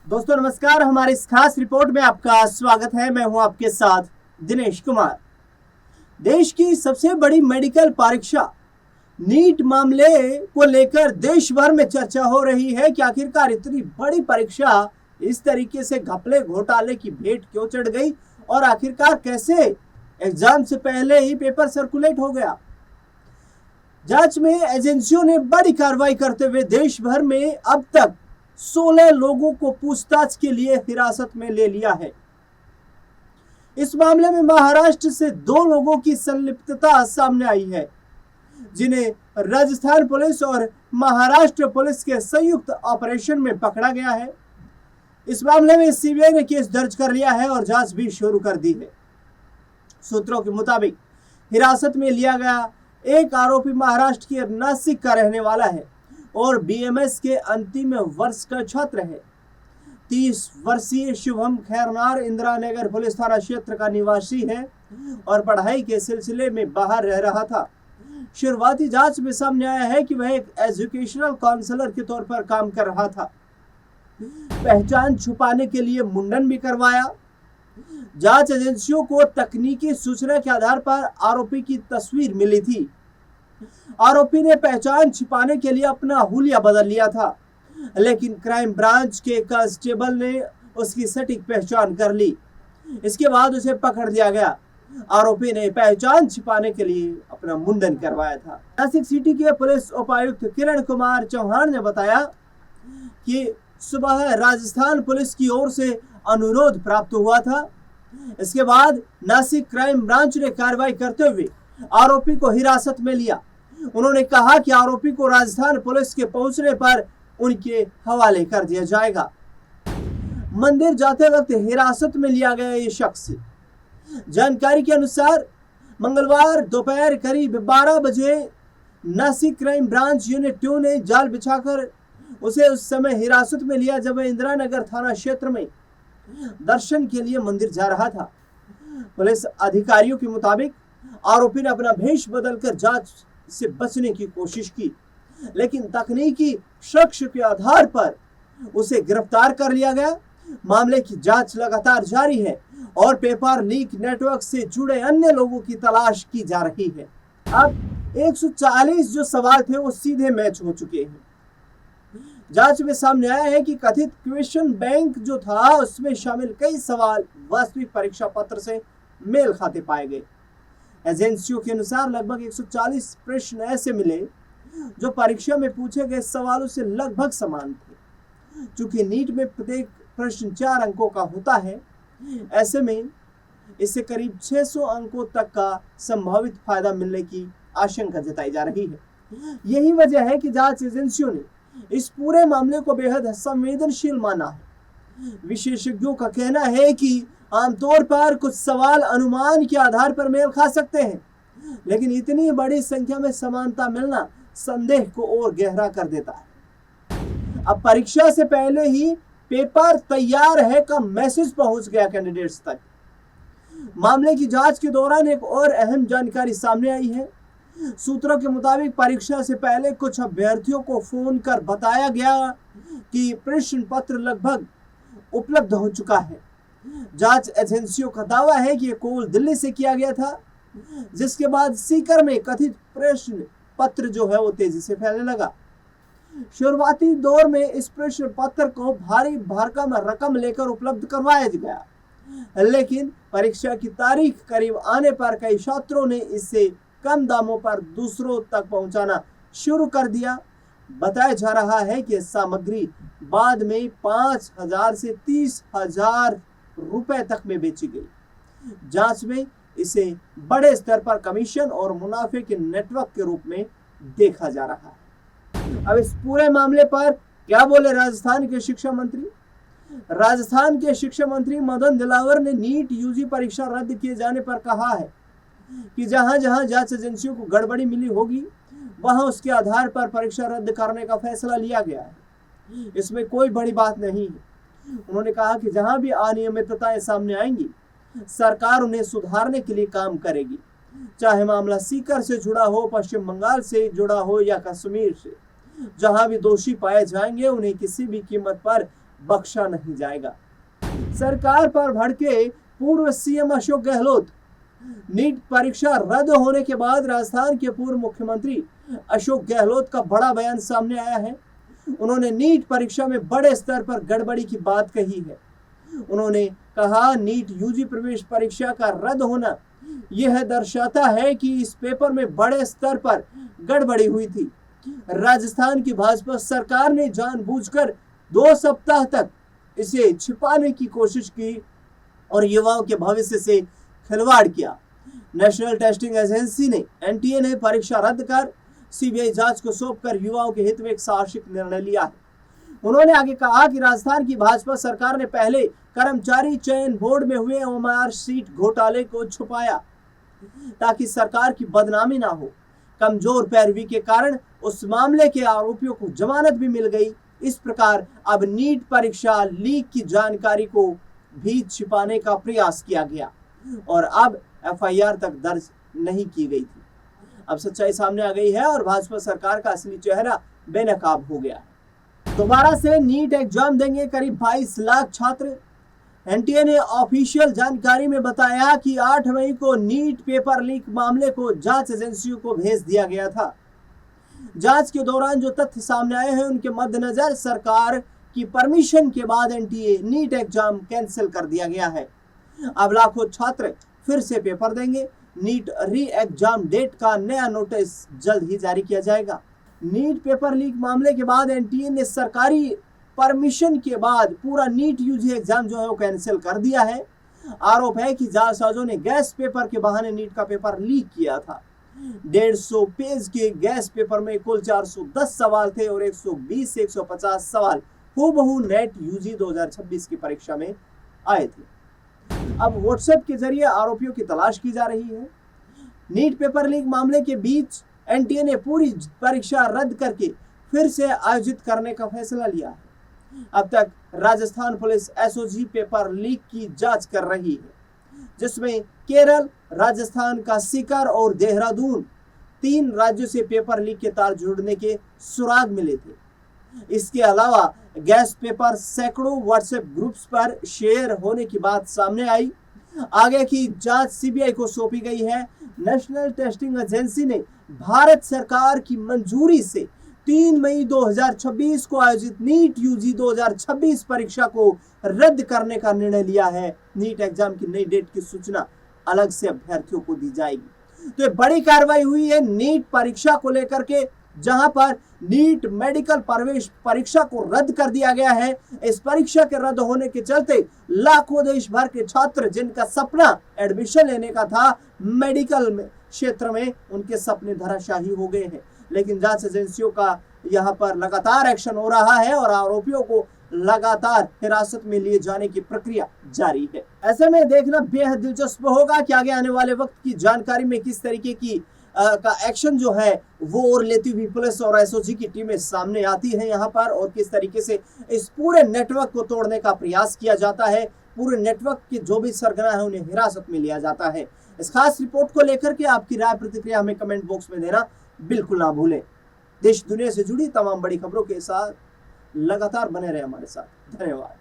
दोस्तों नमस्कार। हमारी इस खास रिपोर्ट में आपका स्वागत है। मैं हूं आपके साथ दिनेश कुमार। देश की सबसे बड़ी मेडिकल परीक्षा नीट मामले को लेकर देश भर में चर्चा हो रही है कि आखिरकार इतनी बड़ी परीक्षा इस तरीके से घपले घोटाले की भेंट क्यों चढ़ गई और आखिरकार कैसे एग्जाम से पहले ही पेपर सर्कुलेट हो गया। जांच में एजेंसियों ने बड़ी कार्रवाई करते हुए देश भर में अब तक 16 लोगों को पूछताछ के लिए हिरासत में ले लिया है। इस मामले में महाराष्ट्र से 2 लोगों की संलिप्तता सामने आई है, जिन्हें राजस्थान पुलिस और महाराष्ट्र पुलिस के संयुक्त ऑपरेशन में पकड़ा गया है। इस मामले में सीबीआई ने केस दर्ज कर लिया है और जांच भी शुरू कर दी है। सूत्रों के मुताबिक हिरासत में लिया गया एक आरोपी महाराष्ट्र के नासिक का रहने वाला है और बीएमएस के अंतिम वर्ष का छात्र है। 30 वर्षीय शुभम खैरनार इंदिरा नगर पुलिस थाना क्षेत्र का निवासी है और पढ़ाई के सिलसिले में बाहर रह रहा था। शुरुआती जांच में सामने आया है कि वह एक एजुकेशनल काउंसलर के तौर पर काम कर रहा था। पहचान छुपाने के लिए मुंडन भी करवाया। जांच एजेंसियों को तकनीकी सूचना के आधार पर आरोपी की तस्वीर मिली थी। आरोपी ने पहचान छिपाने के लिए अपना हुलिया बदल लिया था, लेकिन क्राइम ब्रांच के कांस्टेबल ने उसकी सटीक पहचान कर ली। इसके बाद उसे पकड़ लिया गया। आरोपी ने पहचान छिपाने के लिए अपना मुंडन करवाया था। नासिक सिटी के पुलिस उपायुक्त किरण कुमार चौहान ने बताया कि सुबह राजस्थान पुलिस की ओर से अनुरोध प्राप्त हुआ था। इसके बाद नासिक क्राइम ब्रांच ने कार्रवाई करते हुए आरोपी को हिरासत में लिया। उन्होंने कहा कि आरोपी को राजस्थान पुलिस के पहुंचने पर उनके हवाले कर दिया जाएगा। मंदिर जाते वक्त हिरासत में लिया गया ये शख्स, जानकारी के अनुसार मंगलवार दोपहर करीब 12 बजे नासिक क्राइम ब्रांच यूनिट 2 ने जाल बिछाकर उसे उस समय हिरासत में लिया जब वह इंदिरा नगर थाना क्षेत्र में दर्शन के लिए मंदिर जा रहा था। पुलिस अधिकारियों के मुताबिक आरोपी ने अपना भेष बदलकर जांच से बचने की कोशिश की, लेकिन तकनीकी साक्ष्य के आधार पर उसे गिरफ्तार कर लिया गया। मामले की जांच लगातार जारी है और पेपर लीक नेटवर्क से जुड़े अन्य लोगों की तलाश की जा रही है। अब 140 जो सवाल थे वो सीधे मैच हो चुके हैं। जांच में सामने आया है कि कथित क्वेश्चन बैंक जो था उसमें शामिल कई सवाल वास्तविक परीक्षा पत्र से मेल खाते पाए गए। एजेंसियों के अनुसार लगभग 140 प्रश्न ऐसे मिले जो परीक्षा में पूछे गए सवालों से लगभग समान थे। चूंकि नीट में प्रत्येक प्रश्न 4 अंकों का होता है, ऐसे में इससे करीब 600 अंकों तक का संभावित फायदा मिलने की आशंका जताई जा रही है। यही वजह है कि जांच एजेंसियों ने इस पूरे मामले को बेहद संवेदनशील माना है। विशेषज्ञों का कहना है कि आमतौर पर कुछ सवाल अनुमान के आधार पर मेल खा सकते हैं, लेकिन इतनी बड़ी संख्या में समानता मिलना संदेह को और गहरा कर देता है। अब परीक्षा से पहले ही पेपर तैयार है का मैसेज पहुंच गया कैंडिडेट्स तक। मामले की जांच के दौरान एक और अहम जानकारी सामने आई है। सूत्रों के मुताबिक परीक्षा से पहले कुछ अभ्यर्थियों को फोन कर बताया गया कि प्रश्न पत्र लगभग उपलब्ध हो चुका है। जांच एजेंसियों का दावा है कि यह कॉल दिल्ली से किया गया था, जिसके बाद सीकर में कथित प्रश्न पत्र जो है वो तेजी से फैलने लगा। शुरुआती दौर में इस प्रश्न पत्र को भारी भरकम रकम लेकर उपलब्ध करवाया गया, लेकिन परीक्षा की तारीख करीब आने पर कई छात्रों ने इससे कम दामों पर दूसरों तक पहुंचाना शुरू कर दिया। बताया जा रहा है कि सामग्री बाद में 5,000 से 30,000 रुपए तक में बेची गई। जांच में इसे बड़े स्तर पर कमीशन और मुनाफे के नेटवर्क के रूप में देखा जा रहा है। अब इस पूरे मामले पर क्या बोले राजस्थान के शिक्षा मंत्री? राजस्थान के शिक्षा मंत्री मदन दिलावर ने नीट यूजी परीक्षा रद्द किए जाने पर कहा है कि जहां जहां जांच एजेंसियों को गड़बड़ी मिली होगी वहां उसके आधार पर परीक्षा रद्द करने का फैसला लिया गया है। इसमें कोई बड़ी बात नहीं है। उन्होंने कहा कि जहां भी अनियमितताएं सामने आएंगी, सरकार उन्हें सुधारने के लिए काम करेगी, चाहे मामला सीकर से जुड़ा हो, पश्चिम बंगाल से जुड़ा हो या कश्मीर से। जहां भी दोषी पाए जाएंगे उन्हें किसी भी कीमत पर बख्शा नहीं जाएगा। सरकार पर भड़के पूर्व सीएम अशोक गहलोत। नीट परीक्षा रद्द होने के बाद राजस्थान के पूर्व मुख्यमंत्री अशोक गहलोत का बड़ा बयान सामने आया है। उन्होंने नीट परीक्षा में बड़े स्तर पर गड़बड़ी की बात कही है। उन्होंने कहा, नीट यूजी प्रवेश परीक्षा का रद्द होना यह दर्शाता है कि इस पेपर में बड़े स्तर पर गड़बड़ी हुई थी। राजस्थान की भाजपा सरकार ने जानबूझकर 2 सप्ताह तक इसे छिपाने की कोशिश की और युवाओं के भविष्य से खिलवाड़ किया। नेशनल टेस्टिंग एजेंसी ने एनटीए ने परीक्षा रद्द कर सीबीआई जांच को सौंपकर युवाओं के हित में एक साहसिक निर्णय लिया है। उन्होंने आगे कहा कि राजस्थान की भाजपा सरकार ने पहले कर्मचारी चयन बोर्ड में हुए ओएमआर सीट घोटाले को छुपाया ताकि सरकार की बदनामी ना हो। कमजोर पैरवी के कारण उस मामले के आरोपियों को जमानत भी मिल गई। इस प्रकार अब नीट परीक्षा लीक की जानकारी को भी छिपाने का प्रयास किया गया और अब एफआईआर तक दर्ज नहीं की गई थी। अब सच्चाई सामने आ गई है और भाजपा सरकार का असली चेहरा बेनकाब हो गया है। दोबारा से नीट एग्जाम देंगे करीब 22 लाख छात्र। एनटीए ने ऑफिशियल जानकारी में बताया कि 8 मई को नीट पेपर लीक मामले को जांच एजेंसियों को भेज दिया गया था। जांच के दौरान जो तथ्य सामने आए हैं उनके मद्देनजर सरकार की परमिशन के बाद एनटीए नीट एग्जाम कैंसिल कर दिया गया है। अब लाखों छात्र फिर से पेपर देंगे। नीट री एग्जाम डेट का नया नोटिस जल्द ही जारी किया जाएगा। नीट पेपर लीक मामले के बाद एनटीए ने सरकारी परमिशन के बाद पूरा नीट यूजी एग्जाम जो है वो कैंसिल कर दिया है। आरोप है कि जालसाजों ने गैस पेपर के बहाने नीट का पेपर लीक किया था। 150 पेज के गैस पेपर में कुल 410 सवाल थे और 120 से 150 सवाल हूबहू नेट यूजी 2026 की परीक्षा में आए थे। अब व्हाट्सएप के जरिए आरोपियों की तलाश की जा रही है। नीट पेपर लीक मामले के बीच एनटीए ने पूरी परीक्षा रद्द करके फिर से आयोजित करने का फैसला लिया है। अब तक Rajasthan police SOG paper leak की जांच कर रही है, जिसमें केरल, राजस्थान का सीकर और देहरादून 3 राज्यों से पेपर लीक के तार जुड़ने के सुराग मिले थे। इसके अलावा गैस पेपर सैकड़ों व्हाट्सएप ग्रुप्स पर शेयर होने की बात सामने आई। आगे की जांच सीबीआई को सौंपी गई है। नेशनल टेस्टिंग एजेंसी ने भारत सरकार की मंजूरी से 3 मई 2026 को आयोजित नीट यूजी 2026 परीक्षा को रद्द करने का निर्णय लिया है। नीट एग्जाम की नई डेट की सूचना अलग से अभ्यर्थियों को दी जाएगी। तो ये बड़ी कार्रवाई हुई है नीट परीक्षा को लेकर के, जहां पर नीट मेडिकल प्रवेश परीक्षा को रद्द कर दिया गया है। इस परीक्षा के रद्द होने के चलते लाखों देश भर के छात्र जिनका सपना एडमिशन लेने का था मेडिकल में क्षेत्र में, उनके सपने धराशायी हो गए हैं। लेकिन जांच एजेंसियों का यहां पर लगातार एक्शन हो रहा है और आरोपियों को लगातार हिरासत में लिए जाने की प्रक्रिया जारी है। ऐसे में देखना बेहद दिलचस्प होगा कि आगे आने वाले वक्त की जानकारी में किस तरीके की का एक्शन जो है वो और लेती हुई पुलिस और एसओजी की टीमें सामने आती है यहाँ पर, और किस तरीके से इस पूरे नेटवर्क को तोड़ने का प्रयास किया जाता है। पूरे नेटवर्क के जो भी सरगना है उन्हें हिरासत में लिया जाता है। इस खास रिपोर्ट को लेकर के आपकी राय प्रतिक्रिया हमें कमेंट बॉक्स में देना बिल्कुल ना भूलें। देश दुनिया से जुड़ी तमाम बड़ी खबरों के साथ लगातार बने रहे हमारे साथ। धन्यवाद।